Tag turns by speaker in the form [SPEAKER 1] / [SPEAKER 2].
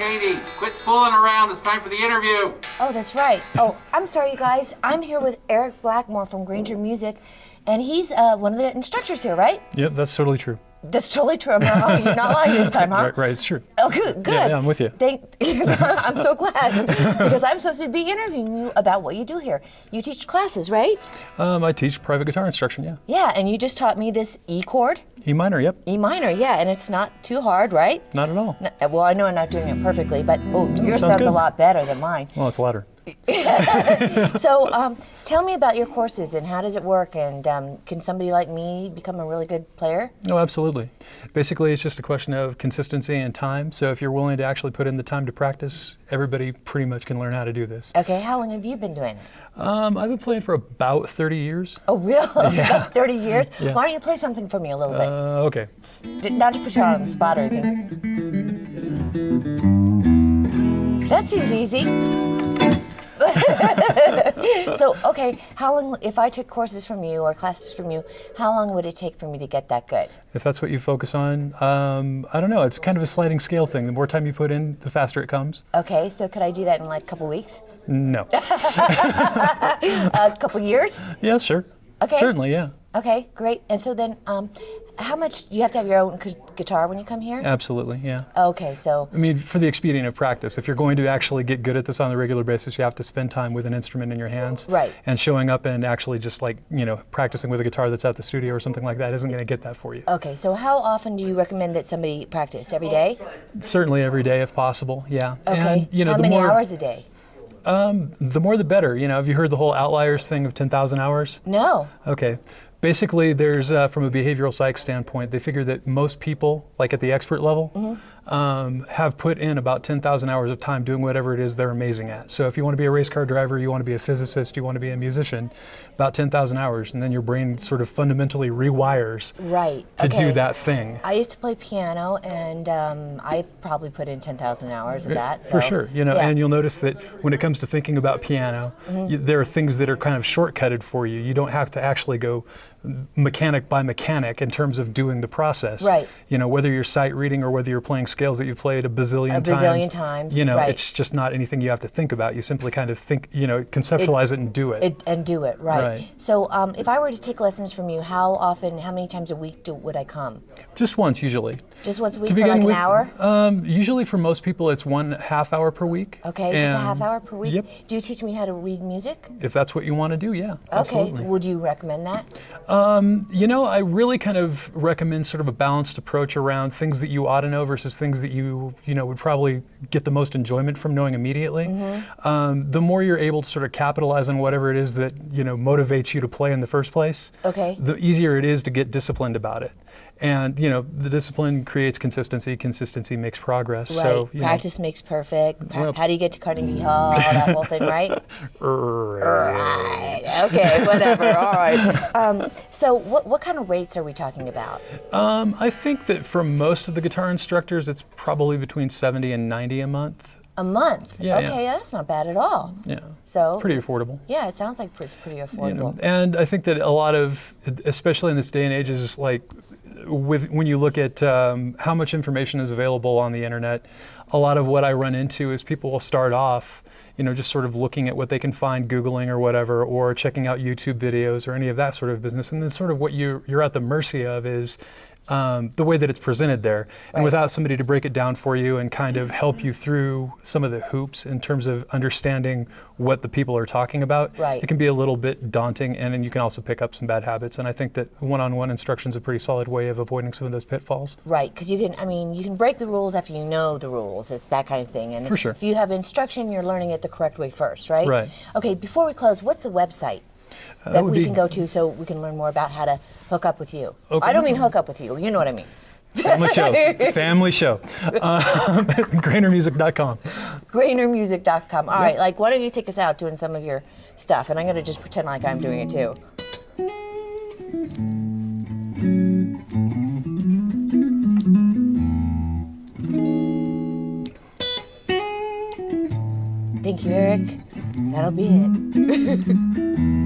[SPEAKER 1] Katie, quit fooling around. It's time for the interview.
[SPEAKER 2] Oh, that's right. Oh, I'm sorry, you guys. I'm here with Eric Blackmore from Granger Music, and he's one of the instructors here, right?
[SPEAKER 3] Yep, that's totally true.
[SPEAKER 2] That's totally true. You're not lying this time, huh?
[SPEAKER 3] Right, it's true.
[SPEAKER 2] Oh, good.
[SPEAKER 3] Yeah, I'm with you.
[SPEAKER 2] I'm so glad, because I'm supposed to be interviewing you about what you do here. You teach classes, right?
[SPEAKER 3] I teach private guitar instruction, yeah.
[SPEAKER 2] Yeah, and you just taught me this E chord.
[SPEAKER 3] E minor, yep.
[SPEAKER 2] E minor, yeah, and it's not too hard, right?
[SPEAKER 3] Not at all.
[SPEAKER 2] No, well, I know I'm not doing it perfectly, but your
[SPEAKER 3] sounds
[SPEAKER 2] sounds
[SPEAKER 3] good.
[SPEAKER 2] a lot better than mine.
[SPEAKER 3] Well, it's louder.
[SPEAKER 2] So tell me about your courses and how does it work, and can somebody like me become a really good player?
[SPEAKER 3] Oh, absolutely. Basically, it's just a question of consistency and time. So if you're willing to actually put in the time to practice, everybody pretty much can learn how to do this.
[SPEAKER 2] Okay, how long have you been doing it?
[SPEAKER 3] I've been playing for about 30 years.
[SPEAKER 2] Oh, really?
[SPEAKER 3] Yeah.
[SPEAKER 2] 30 years?
[SPEAKER 3] Yeah.
[SPEAKER 2] Why don't you play something for me a little bit?
[SPEAKER 3] Okay.
[SPEAKER 2] Not to put you on the spot or anything. That seems easy. So, okay, how long, if I took courses from you or classes from you, how long would it take for me to get that good?
[SPEAKER 3] If that's what you focus on, I don't know. It's kind of a sliding scale thing. The more time you put in, the faster it comes.
[SPEAKER 2] Okay, so could I do that in like a couple weeks?
[SPEAKER 3] No.
[SPEAKER 2] A couple years?
[SPEAKER 3] Yeah, sure.
[SPEAKER 2] Okay.
[SPEAKER 3] Certainly, yeah.
[SPEAKER 2] Okay, great. And so then, how much, do you have to have your own guitar when you come here?
[SPEAKER 3] Absolutely, yeah.
[SPEAKER 2] Okay, so.
[SPEAKER 3] I mean, for the expedient of practice, if you're going to actually get good at this on a regular basis, you have to spend time with an instrument in your hands.
[SPEAKER 2] Right.
[SPEAKER 3] And showing up and actually just like, practicing with a guitar that's at the studio or something like that isn't going to get that for you.
[SPEAKER 2] Okay, so how often do you recommend that somebody practice? Every day?
[SPEAKER 3] Certainly every day if possible, yeah.
[SPEAKER 2] Okay,
[SPEAKER 3] And,
[SPEAKER 2] how many hours a day?
[SPEAKER 3] The more the better. Have you heard the whole outliers thing of 10,000 hours?
[SPEAKER 2] No.
[SPEAKER 3] Okay. Basically, there's, from a behavioral psych standpoint, they figure that most people, like at the expert level, have put in about 10,000 hours of time doing whatever it is they're amazing at. So if you want to be a race car driver, you want to be a physicist, you want to be a musician, about 10,000 hours, and then your brain sort of fundamentally rewires to do that thing.
[SPEAKER 2] I used to play piano, and I probably put in 10,000 hours of that. So,
[SPEAKER 3] for sure,
[SPEAKER 2] yeah.
[SPEAKER 3] And you'll notice that when it comes to thinking about piano, there are things that are kind of shortcutted for you. You don't have to actually go mechanic by mechanic in terms of doing the process.
[SPEAKER 2] Right.
[SPEAKER 3] Whether you're sight reading or whether you're playing scales that you've played a bazillion
[SPEAKER 2] times.
[SPEAKER 3] Right. It's just not anything you have to think about. You simply kind of think, conceptualize it and do it.
[SPEAKER 2] Right. So if I were to take lessons from you, how often, how many times a week would I come?
[SPEAKER 3] Just once usually.
[SPEAKER 2] Just once a week for like an hour?
[SPEAKER 3] Usually for most people it's 1.5 hour per week.
[SPEAKER 2] Okay, just a half hour per week?
[SPEAKER 3] Yep.
[SPEAKER 2] Do you teach me how to read music?
[SPEAKER 3] If that's what you want to do, yeah.
[SPEAKER 2] Okay,
[SPEAKER 3] Absolutely.
[SPEAKER 2] would you recommend that?
[SPEAKER 3] I really kind of recommend sort of a balanced approach around things that you ought to know versus things that you would probably get the most enjoyment from knowing immediately. The more you're able to sort of capitalize on whatever it is that, motivates you to play in the first place, the easier it is to get disciplined about it. And, the discipline creates consistency. Consistency makes progress.
[SPEAKER 2] Right.
[SPEAKER 3] So,
[SPEAKER 2] Practice makes perfect. How do you get to Carnegie Hall? That whole thing, right? Right. Okay, whatever. All right. So what kind of rates are we talking about?
[SPEAKER 3] I think that for most of the guitar instructors, it's probably between 70 and 90 a month.
[SPEAKER 2] A month?
[SPEAKER 3] Yeah,
[SPEAKER 2] okay, that's not bad at all.
[SPEAKER 3] Yeah.
[SPEAKER 2] So
[SPEAKER 3] it's pretty affordable.
[SPEAKER 2] Yeah, it sounds like it's pretty affordable.
[SPEAKER 3] And I think that a lot of, especially in this day and age, is just like, when you look at how much information is available on the internet, a lot of what I run into is people will start off, just sort of looking at what they can find, Googling or whatever, or checking out YouTube videos or any of that sort of business. And then sort of what you're at the mercy of is the way that it's presented there. And without somebody to break it down for you and kind of help you through some of the hoops in terms of understanding what the people are talking about, it can be a little bit daunting, and then you can also pick up some bad habits. And I think that one-on-one instruction is a pretty solid way of avoiding some of those pitfalls. Right,
[SPEAKER 2] because you can break the rules after you know the rules. It's that kind of thing. And
[SPEAKER 3] for sure.
[SPEAKER 2] If you have instruction, you're learning it the correct way first, right?
[SPEAKER 3] Right.
[SPEAKER 2] Okay, before we close, what's the website that we can go to so we can learn more about how to hook up with you? Okay. I don't mean hook up with you, you know what I mean.
[SPEAKER 3] Family show. Family show. GrangerMusic.com.
[SPEAKER 2] GrangerMusic.com. All right, why don't you take us out doing some of your stuff, and I'm going to just pretend like I'm doing it too. Thank you, Eric. That'll be it.